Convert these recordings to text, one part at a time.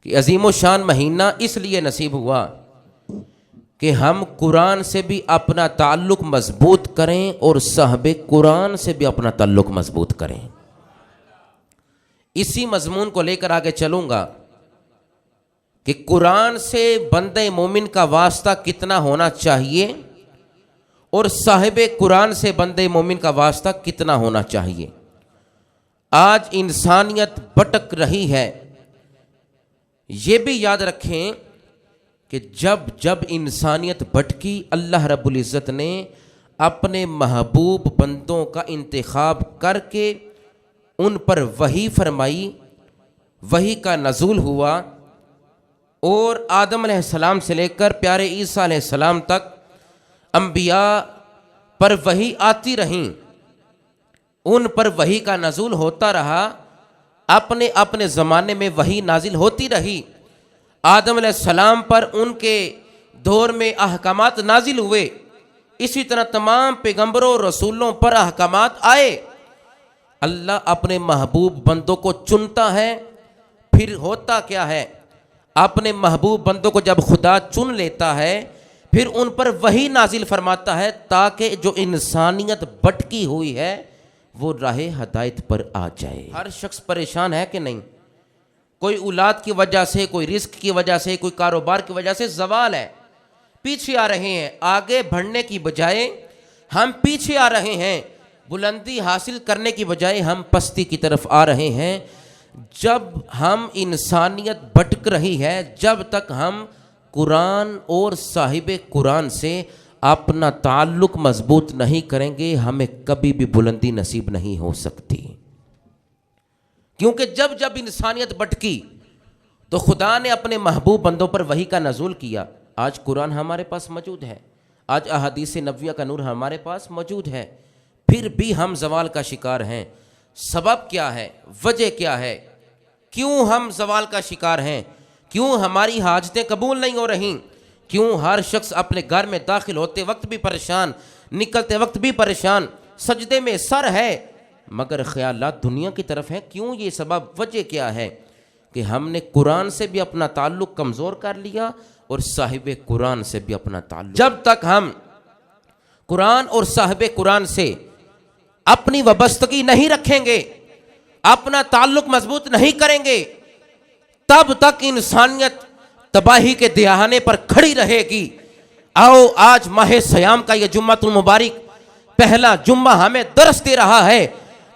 कि अजीम शान महीना इसलिए नसीब हुआ कि हम कुरान से भी अपना ताल्लुक मजबूत करें और साहबे कुरान से भी अपना ताल्लुक मजबूत करें। इसी मजमून को लेकर आगे चलूंगा कि कुरान से बंदे मोमिन का वास्ता कितना होना चाहिए और साहिबे कुरान से बंदे मोमिन का वास्ता कितना होना चाहिए। आज इंसानियत भटक रही है। ये भी याद रखें कि जब जब इंसानियत भटकी, अल्लाह रब्बुल इज़्ज़त ने अपने महबूब बंदों का इंतखाब करके उन पर वही फरमाई, वही का नज़ूल हुआ और आदम अलैहिस्सलाम से लेकर प्यारे ईसा अलैहिस्सलाम तक अंबिया पर वही आती रहीं, उन पर वही का नज़ूल होता रहा, अपने अपने ज़माने में वही नाजिल होती रही। आदम अलैहिस्सलाम पर उनके दौर में अहकामात नाजिल हुए, इसी तरह तमाम पैगंबरों और रसूलों पर अहकामात आए। अल्लाह अपने महबूब बंदों को चुनता है। फिर होता क्या है, अपने महबूब बंदों को जब खुदा चुन लेता है फिर उन पर वही नाजिल फरमाता है ताकि जो इंसानियत भटकी हुई है वो राहे हदायत पर आ जाए। हर शख्स परेशान है कि नहीं? कोई औलाद की वजह से, कोई रिस्क की वजह से, कोई कारोबार की वजह से ज़वाल है, पीछे आ रहे हैं। आगे बढ़ने की बजाय हम पीछे आ रहे हैं, बुलंदी हासिल करने की बजाय हम पस्ती की तरफ आ रहे हैं। जब हम इंसानियत भटक रही है, जब तक हम कुरान और साहिबे कुरान से अपना ताल्लुक मजबूत नहीं करेंगे, हमें कभी भी बुलंदी नसीब नहीं हो सकती। क्योंकि जब जब इंसानियत भटकी तो खुदा ने अपने महबूब बंदों पर वही का नज़ूल किया। आज कुरान हमारे पास मौजूद है, आज अहादीस नबविया का नूर हमारे पास मौजूद है, फिर भी हम ज़वाल का शिकार हैं। सबब क्या है, वजह क्या है, क्यों हम ज़वाल का शिकार हैं? क्यों हमारी हाजतें कबूल नहीं हो रही? क्यों हर शख्स अपने घर में दाखिल होते वक्त भी परेशान, निकलते वक्त भी परेशान, सजदे में सर है मगर ख्यालात दुनिया की तरफ है? क्यों ये सबब, वजह क्या है? कि हमने कुरान से भी अपना ताल्लुक कमज़ोर कर लिया और साहिबे कुरान से भी अपना ताल्लुक। जब तक हम कुरान और साहिबे कुरान से अपनी वाबस्तगी नहीं रखेंगे, अपना ताल्लुक मजबूत नहीं करेंगे, तब तक इंसानियत तबाही के दहाने पर खड़ी रहेगी। आओ आज माह सयाम का यह जुम्मतुल मुबारक पहला जुम्मा हमें दरस दे रहा है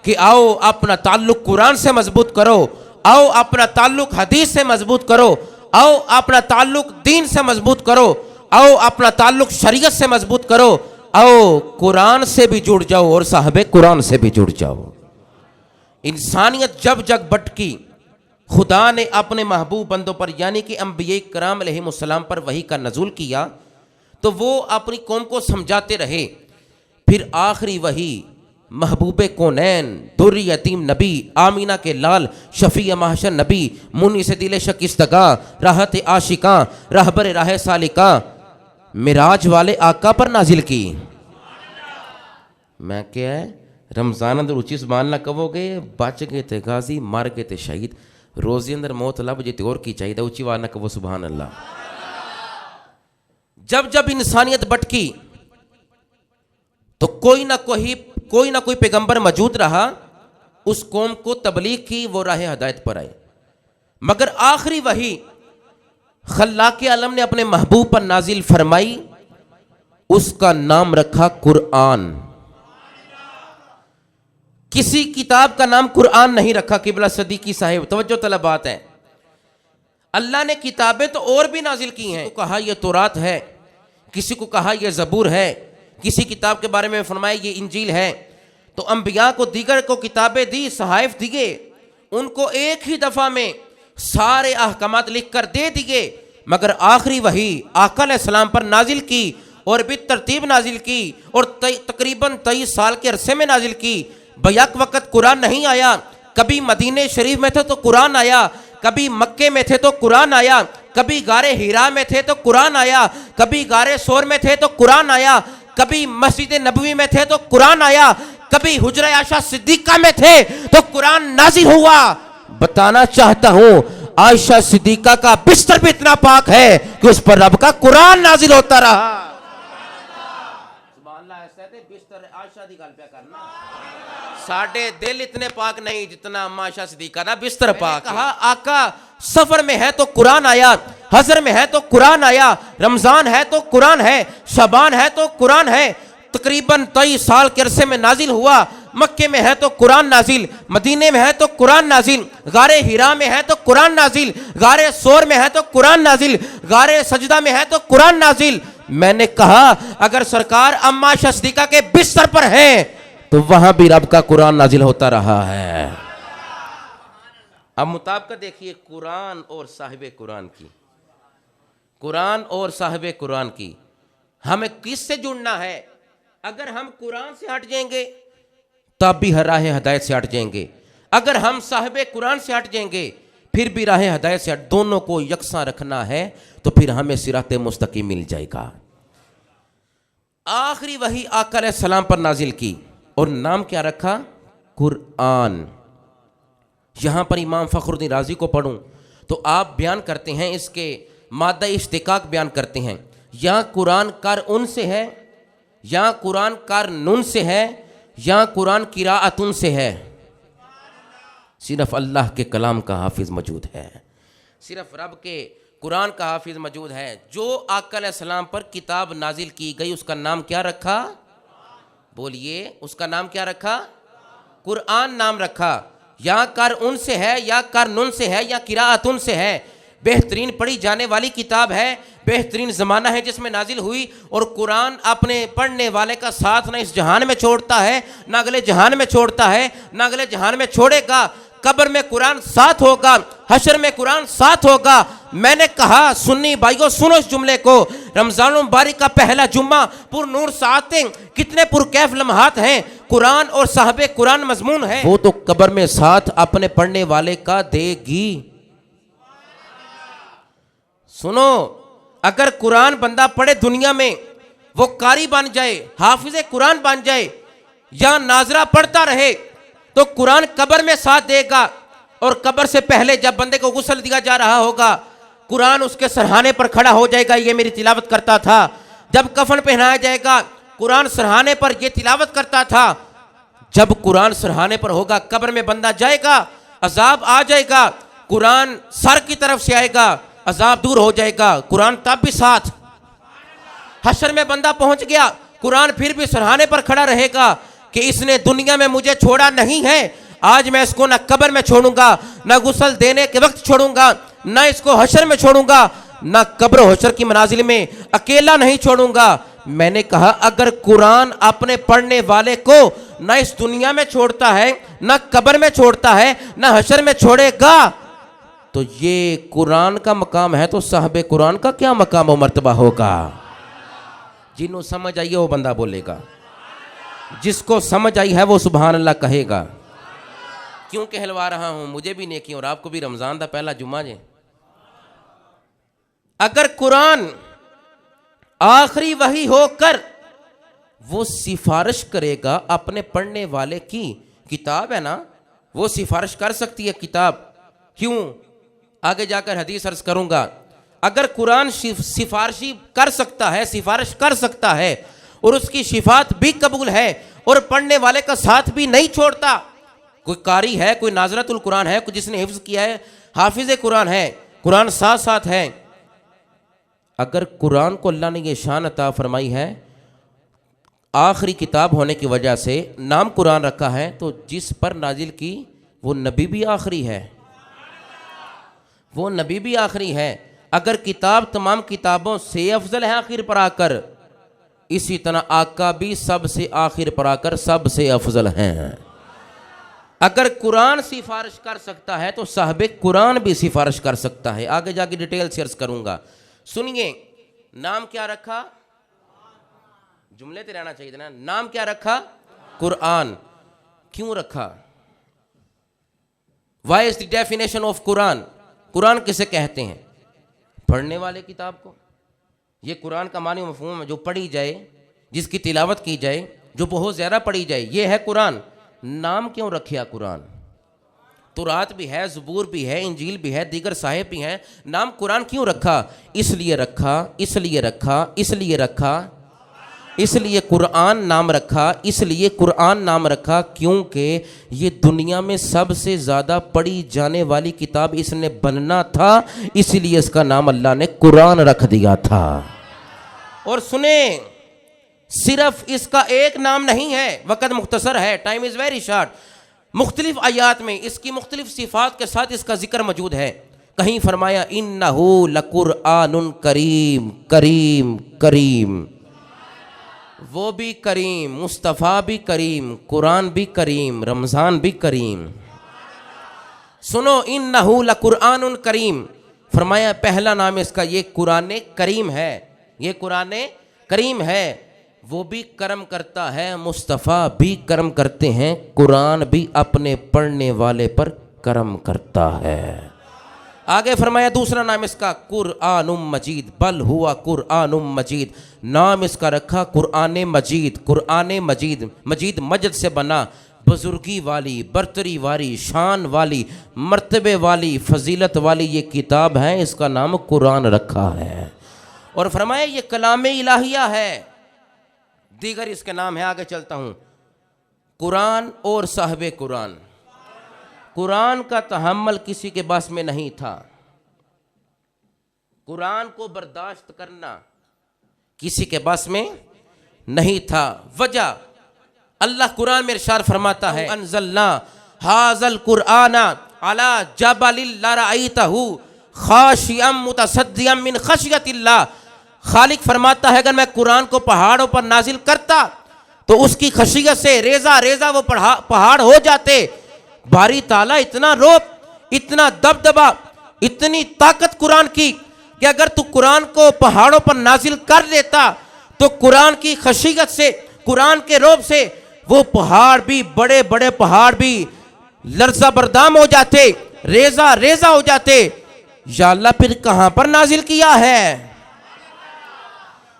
कि आओ अपना ताल्लुक कुरान से मजबूत करो, आओ अपना ताल्लुक हदीस से मजबूत करो, आओ अपना ताल्लुक दीन से मजबूत करो, आओ अपना ताल्लुक शरीयत से मजबूत करो, आओ कुरान से भी जुड़ जाओ और साहबे कुरान से भी जुड़ जाओ। इंसानियत जब जग भटकी, खुदा ने अपने महबूब बंदों पर यानी कि अंबिया कराम अलैहिमुस्सलाम पर वही का नज़ूल किया तो वो अपनी कौम को समझाते रहे। फिर आखिरी वही महबूब कौनैन, दुर्र यतीम नबी, आमीना के लाल, शफी महशर नबी, मुनी से दिल शकिस्तगा, राहत आशिका, रहबर राह सालिका, मिराज वाले आका पर नाजिल की। मैं क्या है, रमज़ान अंदर उची ज़बान ना कहोगे, बच गए थे गाजी, मर गए थे शहीद, रोज़ी अंदर मौत लब जिते और की चाहिए, उची वार ना कहो सुभान अल्लाह। जब जब इंसानियत भटकी तो कोई ना कोई पैगंबर मौजूद रहा, उस कौम को तबलीग की, वो राह हदायत पर आए। मगर आखिरी वही खल्लाक़े आलम ने अपने महबूब पर नाजिल फरमाई, उसका नाम रखा कुरान। किसी किताब का नाम कुरान नहीं रखा। किबला सदीकी साहिब तवज्जो तलब बात है। अल्लाह ने किताबें तो और भी नाजिल की हैं, कहा यह तौरात है, किसी को कहा यह ज़बूर है, किसी किताब के बारे में फरमाया ये इंजील है। तो अंबिया को दीगर को किताबें दी, सहाइफ दिए, उनको एक ही दफ़ा में सारे अहकामात लिख कर दे दिए। मगर आखिरी वही आका अलैहिस्सलाम पर नाजिल की और भी तरतीब नाजिल की और तकरीबन 23 साल के अरसे में नाजिल की। बैक वक़्त कुरान नहीं आया, कभी मदीने शरीफ में थे तो कुरान आया, कभी मक्के में थे तो कुरान आया, कभी गारे हीरा में थे तो कुरान आया, कभी गारे सोर में थे तो कुरान आया, कभी मस्जिद नबवी में थे तो कुरान आया, कभी हुजरा आयशा सिद्दीका में थे तो कुरान नाज़िल हुआ। बताना चाहता हूं आयशा सिद्दीका का बिस्तर भी इतना पाक है कि उस पर रब का कुरान नाजिल होता रहा। बिस्तर आयशा दी गल पे करना, साढ़े दिल इतने पाक नहीं जितना अम्मा आयशा सिद्दीका दा बिस्तर पाक। कहा आका सफर में है तो कुरान आया, हजर में है तो कुरान आया, रमजान है तो कुरान है, शबान है तो कुरान है। तकरीबन 23 साल के अरसे में नाजिल हुआ। मक्के में है तो कुरान नाजिल, मदीने में है तो कुरान नाजिल, गारे हिरा में है तो कुरान नाजिल, गारे सोर में है तो कुरान नाजिल, गारे सजदा में है तो कुरान नाजिल। मैंने कहा अगर सरकार अम्मा आयशा सिद्दीका के बिस्तर पर है तो वहां भी रब का कुरान नाजिल होता रहा है। अब मुताबिक देखिए कुरान और साहिब कुरान की, कुरान और साहिब कुरान की हमें किससे जुड़ना है? अगर हम कुरान से हट जाएंगे तब भी राह हदायत से हट जाएंगे, अगर हम साहिब कुरान से हट जाएंगे फिर भी राह हदायत से हट, दोनों को यकसा रखना है तो फिर हमें सिराते मुस्तकीम मिल जाएगा। आखिरी वही आका अलैहिस्सलाम पर नाजिल की और नाम क्या रखा? कुरान। यहां पर इमाम फखरुद्दीन राजी को पढ़ूं तो आप बयान करते हैं, इसके मादा इश्तिकाक बयान करते हैं। या कुरान कर उन से है, या कुरान कर नुन से है, या कुरान किराअतुन से है। सिर्फ अल्लाह के कलाम का हाफिज मौजूद है, सिर्फ रब के कुरान का हाफिज मौजूद है। जो आका अलैहिस्सलाम पर किताब नाजिल की गई उसका नाम क्या रखा? बोलिए, उसका नाम क्या रखा? कुरान नाम रखा। या कर उन से है, या कर नुन से है, या किराअतुन से है। बेहतरीन पढ़ी जाने वाली किताब है, बेहतरीन ज़माना है जिसमें नाजिल हुई। और कुरान अपने पढ़ने वाले का साथ ना इस जहान में छोड़ता है, ना अगले जहान में छोड़ता है, ना अगले जहान में छोड़ेगा। कब्र में कुरान साथ होगा, हशर में कुरान साथ होगा। मैंने कहा सुन्नी भाइयों सुनो इस जुमले को, रमजान मुबारक का पहला जुम्मा पुरनूर सातें, कितने पुरकैफ लम्हात हैं, कुरान और साहबे कुरान मजमून है। वो तो कब्र में साथ अपने पढ़ने वाले का देगी। सुनो, अगर कुरान बंदा पढ़े दुनिया में, वो कारी बन जाए, हाफिज कुरान बन जाए, या नाजरा पढ़ता रहे तो कुरान कब्र में साथ देगा। और कब्र से पहले जब बंदे को गुस्ल दिया जा रहा होगा, कुरान उसके सरहाने पर खड़ा हो जाएगा, ये मेरी तिलावत करता था। जब कफन पहनाया जाएगा, कुरान सरहाने पर ये तिलावत करता था। जब कुरान सरहाने पर होगा, कब्र में बंदा जाएगा, अजाब आ जाएगा, कुरान सर की तरफ से आएगा, अजाब दूर हो जाएगा, कुरान तब भी साथ। हशर में बंदा पहुंच गया, कुरान फिर भी सरहाने पर खड़ा रहेगा कि इसने दुनिया में मुझे छोड़ा नहीं है, आज मैं इसको ना कब्र में छोड़ूंगा, ना गुस्ल देने के वक्त छोड़ूंगा, ना इसको हशर में छोड़ूंगा, ना कब्र हशर की मनाजिल में अकेला नहीं छोड़ूंगा। मैंने कहा अगर कुरान अपने पढ़ने वाले को ना इस दुनिया में छोड़ता है, ना कब्र में छोड़ता है, ना हशर में छोड़ेगा, तो ये कुरान का मकाम है, तो साहबे कुरान का क्या मकाम व मर्तबा होगा? जिन्हों समझ आई है वो बंदा बोलेगा, जिसको समझ आई है वो सुभान अल्लाह कहेगा। क्यों कहलवा रहा हूं? मुझे भी नेकी और आपको भी। रमजान का पहला जुम्मा जे, अगर कुरान आखिरी वही होकर वो सिफारिश करेगा अपने पढ़ने वाले की, किताब है ना, वो सिफारिश कर सकती है किताब। क्यों? आगे जाकर हदीस अर्ज करूंगा। अगर कुरान सिफारिशी कर सकता है, सिफारिश कर सकता है और उसकी शिफात भी कबूल है और पढ़ने वाले का साथ भी नहीं छोड़ता, कोई कारी है, कोई नाजरतुल कुरान है, कोई जिसने हिफ्ज किया है, हाफिज कुरान है, कुरान साथ साथ है। अगर कुरान को अल्लाह ने ये शान अता फरमाई है, आखिरी किताब होने की वजह से नाम कुरान रखा है, तो जिस पर नाजिल की वो नबी भी आखिरी है, वो नबी भी आखिरी है। अगर किताब तमाम किताबों से अफजल है आखिर पर आकर, इसी तरह आका भी सबसे आखिर पर आकर सबसे अफजल हैं। अगर कुरान सिफारिश कर सकता है तो साहबे कुरान भी सिफारिश कर सकता है। आगे जाके डिटेल शेयर करूंगा। सुनिए, नाम क्या रखा? जुमले तो रहना चाहिए ना। नाम क्या रखा? कुरान। क्यों रखा? Why is the definition of Quran? Quran किसे कहते हैं? पढ़ने वाले किताब को। ये कुरान का मानी मफहूम है, जो पढ़ी जाए, जिसकी तिलावत की जाए, जो बहुत ज़्यादा पढ़ी जाए, ये है कुरान। नाम क्यों रखिया कुरान? तुरात भी है, ज़बूर भी है, इंजील भी है, दीगर साहिब भी हैं। नाम कुरान क्यों रखा? इसलिए रखा, इसलिए रखा, इसलिए रखा, इसलिए कुरान नाम रखा, इसलिए कुरान नाम रखा क्योंकि ये दुनिया में सबसे ज़्यादा पढ़ी जाने वाली किताब इसने बनना था, इसलिए इसका नाम अल्लाह ने कुरान रख दिया था। और सुने, सिर्फ इसका एक नाम नहीं है, वक़्त मुख्तसर है, टाइम इज़ वेरी शॉर्ट। मुख्तलिफ आयात में इसकी मुख्तलिफ सिफ़ात के साथ इसका जिक्र मौजूद है। कहीं फरमाया इन्नहु लकुरआनुन करीम, करीम करीम, वो भी करीम, मुस्तफ़ा भी करीम, कुरान भी करीम, रमज़ान भी करीम। सुनो, इन्नहु लकुरआनुन करीम, फरमाया पहला नाम इसका ये कुरान करीम है, ये कुरान करीम है। वो भी कर्म करता है, मुस्तफ़ा भी कर्म करते हैं, कुरान भी अपने पढ़ने वाले पर कर्म करता है। आगे फरमाया दूसरा नाम इसका कुरआनुम मजीद, बल हुआ कुरआनुम मजीद, नाम इसका रखा कुरआन मजीद। कुरआन मजीद, मजीद मजद से बना, बुजुर्गी वाली, बरतरी वाली, शान वाली, मर्तबे वाली, फजीलत वाली ये किताब है, इसका नाम कुरान रखा है। और फरमाया ये कलाम इलाहिया है। दीगर इसके नाम है, आगे चलता हूँ। कुरान और साहिबे कुरान। कुरान का तहम्मुल किसी के बस में नहीं था, कुरान को बर्दाश्त करना किसी के बस में नहीं था। वजह अल्लाह कुरान में इरशाद फरमाता है अनज़लना हाज़ल कुरआना अला जबलिल लरअयतहु खाशियम मुतसद्दियम मिन खशियतिल्लाह। खालिक फरमाता है अगर मैं कुरान को पहाड़ों पर नाजिल करता तो उसकी खशियत से रेजा रेजा वो पहाड़ हो जाते। बारी ताला इतना रोब, इतना दबदबा, इतनी ताकत कुरान की कि अगर तू कुरान को पहाड़ों पर नाजिल कर देता तो कुरान की खशियत से, कुरान के रोब से वो पहाड़ भी, बड़े बड़े पहाड़ भी लर्जा बरदाम हो जाते, रेजा रेजा हो जाते। या अल्लाह फिर कहां पर नाजिल किया है?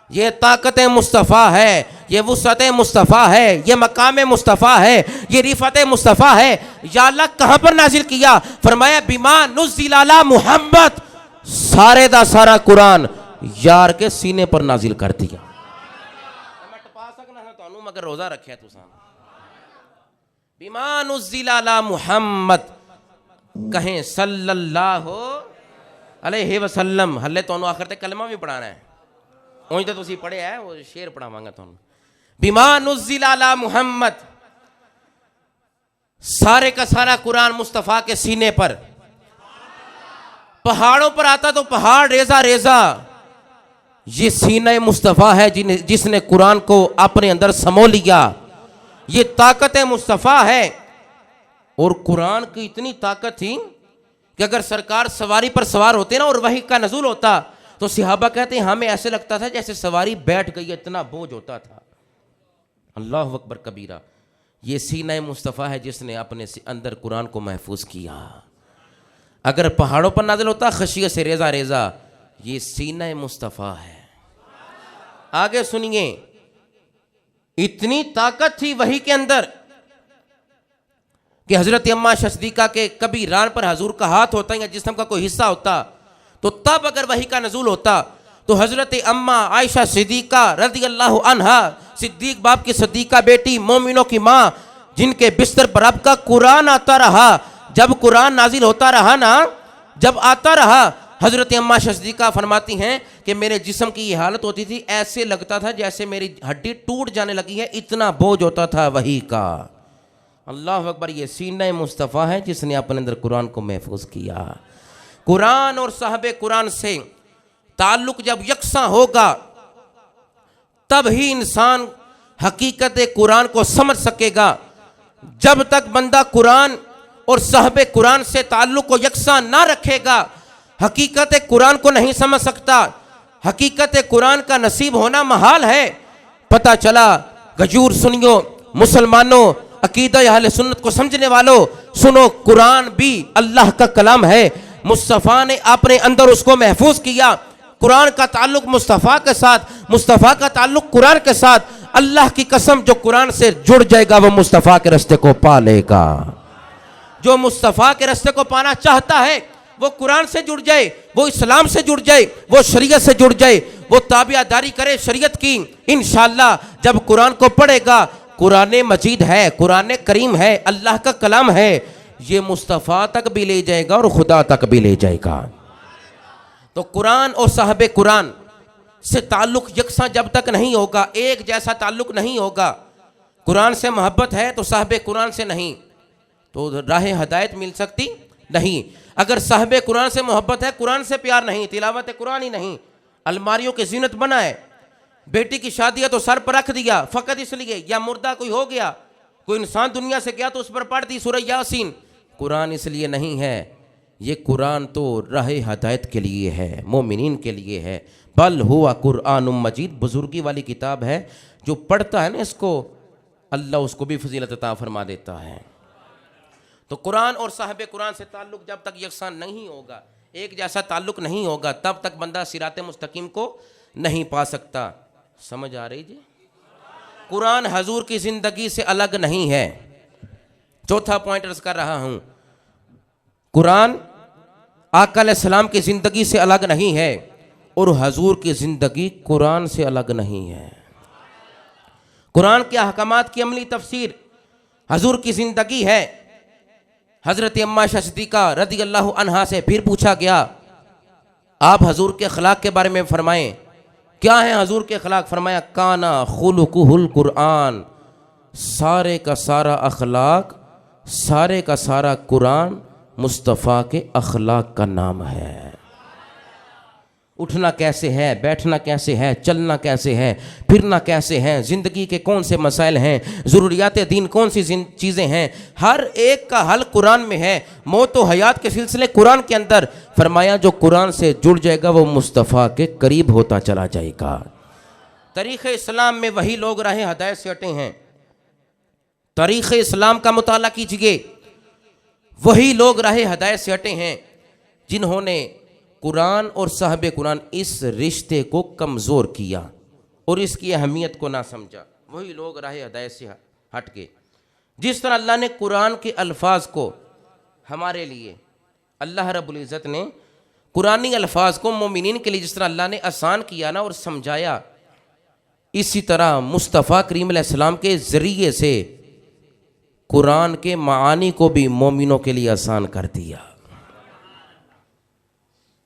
ये ताकत मुस्तफ़ा है, ये वुसअत मुस्तफ़ा है, ये मकाम मुस्तफ़ा है, ये रिफत मुस्तफ़ा है। या अल्लाह कहां पर नाजिल किया? फरमाया बिमा नुज़्ज़िल अला मुहम्मद, सारे दा सारा कुरान यार के सीने पर नाजिल कर दिया। मैं टपा सकना है तो मगर रोजा रखे तुसा। बिमा नुज़्ज़िल अला मुहम्मद, कहें सल्लल्लाहु अलैहि वसल्लम। हले तो आखिर तक कलमा भी पढ़ाना है, उन्हें तो तुसी पढ़े है, वो शेर पढ़ावांगा तुम। बिमा नुज़्ज़िल अला मुहम्मद, सारे का सारा कुरान मुस्तफ़ा के सीने पर। पहाड़ों पर आता तो पहाड़ रेजा रेजा, ये सीना मुस्तफ़ा है जिसने कुरान को अपने अंदर समो लिया। ये ताकत मुस्तफ़ा है। और कुरान की इतनी ताकत थी कि अगर सरकार सवारी पर सवार होते ना और वही का नज़ूल होता तो सहाबा कहते हैं हमें ऐसे लगता था जैसे सवारी बैठ गई, इतना बोझ होता था। अल्लाह अकबर कबीरा। ये सीना मुस्तफ़ा है जिसने अपने अंदर कुरान को महफूज किया। अगर पहाड़ों पर नाज़िल होता खशियत से रेजा रेजा, ये सीना मुस्तफ़ा है। आगे सुनिए, इतनी ताकत थी वही के अंदर कि हजरत अम्मा सिद्दीक़ा के कभी रान पर हजूर का हाथ होता या जिस्म का कोई हिस्सा होता तो तब अगर वही का नज़ूल होता तो हजरत अम्मा आयशा सिद्दीक़ा रज़ी अल्लाह अन्हा, सिद्दीक बाप की सिद्दीक़ा बेटी, मोमिनों की माँ, जिनके बिस्तर पर अब का कुरान आता रहा, जब कुरान नाजिल होता रहा ना, जब आता रहा, हजरत अम्मा सिद्दीक़ा फरमाती हैं कि मेरे जिस्म की ये हालत होती थी, ऐसे लगता था जैसे मेरी हड्डी टूट जाने लगी है, इतना बोझ होता था वही का। अल्लाह अकबर। ये सीना मुस्तफ़ा है जिसने अपने अंदर कुरान को महफूज किया। कुरान और साहबे कुरान से ताल्लुक जब यकसा होगा तब ही इंसान हकीकत कुरान को समझ सकेगा। जब तक बंदा कुरान और साहबे कुरान से ताल्लुक को यकसा ना रखेगा हकीकत कुरान को नहीं समझ सकता। हकीकत कुरान का नसीब होना महाल है। पता चला, गजूर सुनियो मुसलमानों, अकीदा अहले सुन्नत को समझने वालों, सुनो, कुरान भी अल्लाह का कलाम है। मुस्तफ़ा ने अपने अंदर उसको महफूज किया। कुरान का ताल्लुक मुस्तफ़ा के साथ, मुस्तफ़ा का ताल्लुक कुरान के साथ। अल्लाह की कसम, जो कुरान से जुड़ जाएगा वो मुस्तफ़ा के रास्ते को पा लेगा। जो मुस्तफ़ा के रास्ते को पाना चाहता है वो कुरान से जुड़ जाए, वो इस्लाम से जुड़ जाए, वो शरीयत से जुड़ जाए, वो ताबियादारी करे शरीयत की। इंशाअल्लाह जब कुरान को पढ़ेगा, कुरान मजीद है, कुरान करीम है, अल्लाह का कलाम है, ये मुस्तफ़ा तक भी ले जाएगा और खुदा तक भी ले जाएगा। तो कुरान और साहबे कुरान से ताल्लुक यकसा जब तक नहीं होगा, एक जैसा ताल्लुक नहीं होगा, कुरान से मोहब्बत है तो साहबे कुरान से नहीं, तो राह हदायत मिल सकती नहीं। अगर साहबे कुरान से मोहब्बत है, कुरान से प्यार नहीं, तिलावत कुरान ही नहीं, अलमारियों की जीनत बनाए, बेटी की शादी है तो सर पर रख दिया फ़कत इसलिए, या मुर्दा कोई हो गया, कोई इंसान दुनिया से गया तो उस पर पढ़ दी सूरह यासीन, कुरान इसलिए नहीं है। ये कुरान तो राह हदायत के लिए है, मोमिनीन के लिए है। बल हुआ कुरान मजीद, बुजुर्गी वाली किताब है, जो पढ़ता है ना इसको अल्लाह उसको भी फजीलत अता फरमा देता है। तो कुरान और साहबे कुरान से ताल्लुक़ जब तक यकसान नहीं होगा, एक जैसा ताल्लुक़ नहीं होगा, तब तक बंदा सिराते मुस्तकीम को नहीं पा सकता। समझ आ रही जी? कुरान हजूर की ज़िंदगी से अलग नहीं है। चौथा पॉइंट अर्ज़ कर रहा हूँ, कुरान आका अलैहिस्सलाम की ज़िंदगी से अलग नहीं है और हजूर की ज़िंदगी कुरान से अलग नहीं है। कुरान के अहकामात की अमली तफसीर हजूर की ज़िंदगी है। हज़रत अम्मा सिद्दीक़ा रज़ी अल्लाहु अन्हा से फिर पूछा गया, आप हजूर के अखलाक के बारे में फरमाएं, क्या है हजूर के अखलाक? फरमाया काना खुलुकुहुल कुरान, सारे का सारा अखलाक, सारे का सारा कुरान मुस्तफ़ा के अखलाक का नाम है। उठना कैसे है, बैठना कैसे है, चलना कैसे है, फिरना कैसे है, ज़िंदगी के कौन से मसाइल हैं, ज़रूरियात दीन कौन सी चीज़ें हैं, हर एक का हल कुरान में है। मौत व हयात के सिलसिले कुरान के अंदर। फरमाया जो कुरान से जुड़ जाएगा वो मुस्तफ़ा के करीब होता चला जाएगा। तारीख़ इस्लाम में वही लोग राह हदायत से हटे हैं। तारीख़ इस्लाम का मुताला कीजिए, वही लोग राह हदायत से हटे हैं जिन्होंने कुरान और साहबे कुरान इस रिश्ते को कमज़ोर किया और इसकी अहमियत को ना समझा। वही लोग राह हदायत से हट के, जिस तरह अल्लाह ने कुरान के अल्फाज को हमारे लिए, अल्लाह रब्बुल इज़्ज़त ने कुरानी अल्फाज को मोमिनीन के लिए जिस तरह अल्लाह ने आसान किया ना और समझाया, इसी तरह मुस्तफ़ा करीम अलैहिस्सलाम के ज़रिए से कुरान के मानी को भी मोमिनों के लिए आसान कर दिया।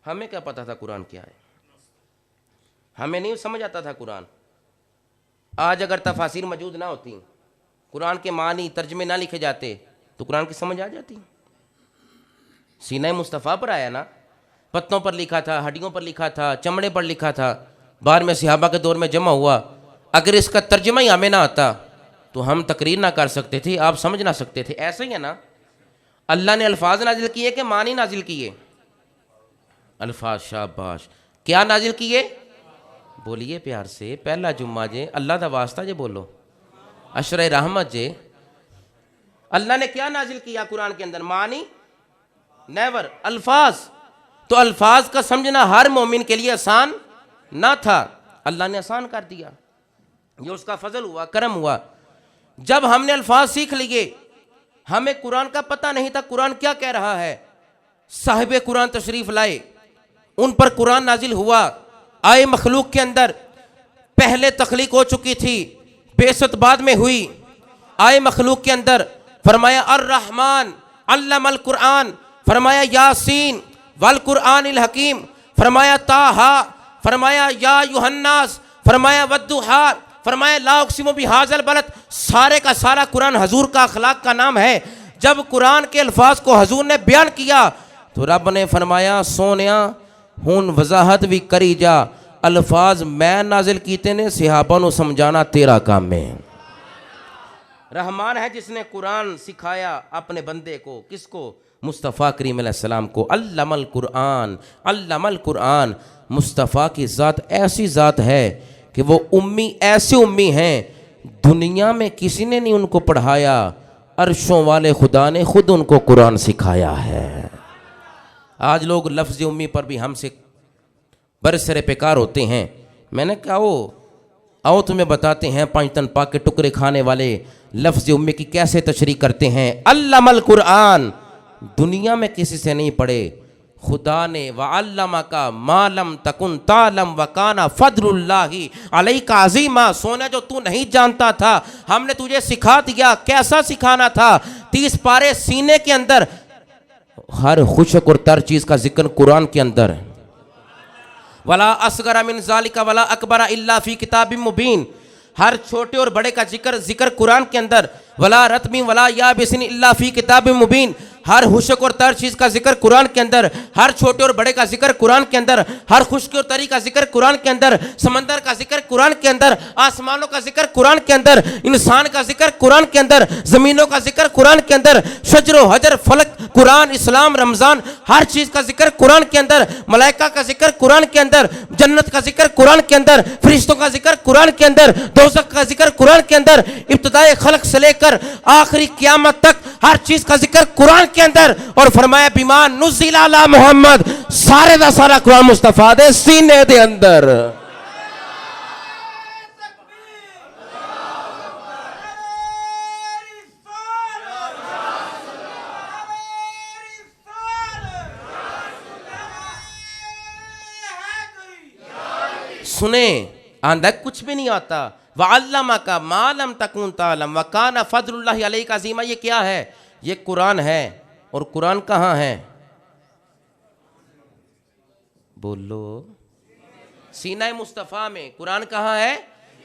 हमें क्या पता था कुरान क्या है? हमें नहीं समझ आता था कुरान। आज अगर तफासिर मौजूद ना होती, कुरान के मानी तर्जमे ना लिखे जाते, तो कुरान की समझ आ जाती। सीना मुस्तफ़ा पर आया ना, पत्तों पर लिखा था, हड्डियों पर लिखा था, चमड़े पर लिखा था, बाद में सहाबा के दौर में जमा हुआ। अगर इसका तर्जमा ही हमें ना आता तो हम तकरीर ना कर सकते थे, आप समझ ना सकते थे। ऐसा ही है ना, अल्लाह ने अल्फाज नाजिल किए कि मानी नाजिल किए? अल्फाज। शाबाश। क्या नाजिल किए? बोलिए प्यार से, पहला जुम्मा जे, अल्लाह दा वास्ता जे बोलो, अशरे रहमत जे। अल्लाह ने क्या नाजिल किया कुरान के अंदर? मानी? नेवर। अल्फाज। तो अल्फाज का समझना हर मोमिन के लिए आसान ना था, अल्लाह ने आसान कर दिया। ये उसका फजल हुआ, करम हुआ। जब हमने अल्फाज सीख लिए, हमें कुरान का पता नहीं था कुरान क्या कह रहा है। साहिबे कुरान तशरीफ लाए, उन पर कुरान नाजिल हुआ। आए मखलूक के अंदर पहले तख्लीक हो चुकी थी, बेसत बाद में हुई। आए मखलूक के अंदर फरमाया अर्रहमान अल्लमल कुरान, फरमाया यासीन वल कुरानिल हकीम, फरमाया ताहा, फरमाया या युहन्नास, फरमाया वद्दुहा, फरमाया ला उक़सिमु बिहाज़ल बलद। सारे का सारा कुरान हजूर का अखलाक का नाम है। जब कुरान के अल्फाज को हजूर ने बयान किया तो रब ने फरमाया सोनिया हुन वजाहत भी करी जा, अल्फाज मैं नाजिल कीते ने, सहाबा नू समझाना तेरा काम है। रहमान है जिसने कुरान सिखाया अपने बंदे को, किसको? मुस्तफ़ा करीम अलैहिस्सलाम को। अल्लमल कुरान, अल्लमल कुरान। मुस्तफ़ा की ज़ात ऐसी ज़ात है कि वो उम्मी, ऐसे उम्मी हैं दुनिया में किसी ने नहीं उनको पढ़ाया, अर्शों वाले खुदा ने खुद उनको कुरान सिखाया है। आज लोग लफ्ज़ उम्मी पर भी हमसे बरसरे बेकार होते हैं। मैंने कहा आओ तुम्हें बताते हैं 5 तन पाक के टुकड़े खाने वाले लफ्ज़ उम्मी की कैसे तशरीह करते हैं। अल्लमल कुरान, दुनिया में किसी से नहीं पढ़े। खुदा ने वअल्लमा का मालम तकुन तालम वकाना फदलुल्लाहि अलैका अज़ीमा, सोना जो तू नहीं जानता था हमने तुझे सिखा दिया। कैसा सिखाना था? 30 पारे सीने के अंदर, हर खुशक और तर चीज़ का जिक्र कुरान के अंदर। वला असगरा मिन ज़ालिका वला अकबरा इल्ला फ़ी किताबिम मुबीन, हर छोटे और बड़े का जिक्र कुरान के अंदर। वला रत्मी वला याबिसिन इल्ला फ़ी किताबिम मुबीन, हर हुशक और तर चीज़ का जिक्र कुरान के अंदर। हर छोटे और बड़े का जिक्र कुरान के अंदर। हर खुश्की और तरी का जिक्र कुरान के अंदर। समंदर का जिक्र कुरान के अंदर। आसमानों का जिक्र कुरान के अंदर। इंसान का जिक्र कुरान के अंदर। ज़मीनों का जिक्र कुरान के अंदर। शजरो हजर फलक कुरान इस्लाम रमज़ान, हर चीज़ का जिक्र कुरान के अंदर। मलाइका का जिक्र कुरान के अंदर। जन्नत का जिक्र कुरान के अंदर। फरिश्तों का जिक्र कुरान के अंदर। दोज़ख का जिक्र कुरान के अंदर। इब्तिदाए खल्क से लेकर आखिरी क़यामत तक हर चीज़ का जिक्र कुरान के अंदर। और फरमाया बिमा नुज़िल अला मोहम्मद, सारे दा सारा कुरान मुस्तफा दे सीने दे अंदर। सुने, आंधा कुछ भी नहीं आता। वअल्लमा का मालम तकुन तालम वकाना फदलुल्लाहि अलैका अज़ीमा, ये क्या है? ये कुरान है। और कुरान कहाँ है? बोलो, सीना मुस्तफ़ा में। कुरान कहाँ है?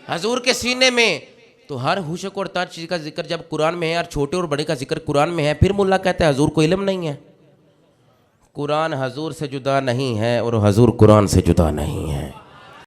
हजूर के सीने में। तो हर हुशक और तर चीज़ का जिक्र जब कुरान में है, हर छोटे और बड़े का जिक्र कुरान में है, फिर मुल्ला कहते हैं हजूर को इल्म नहीं है। कुरान हजूर से जुदा नहीं है और हजूर कुरान से जुदा नहीं है।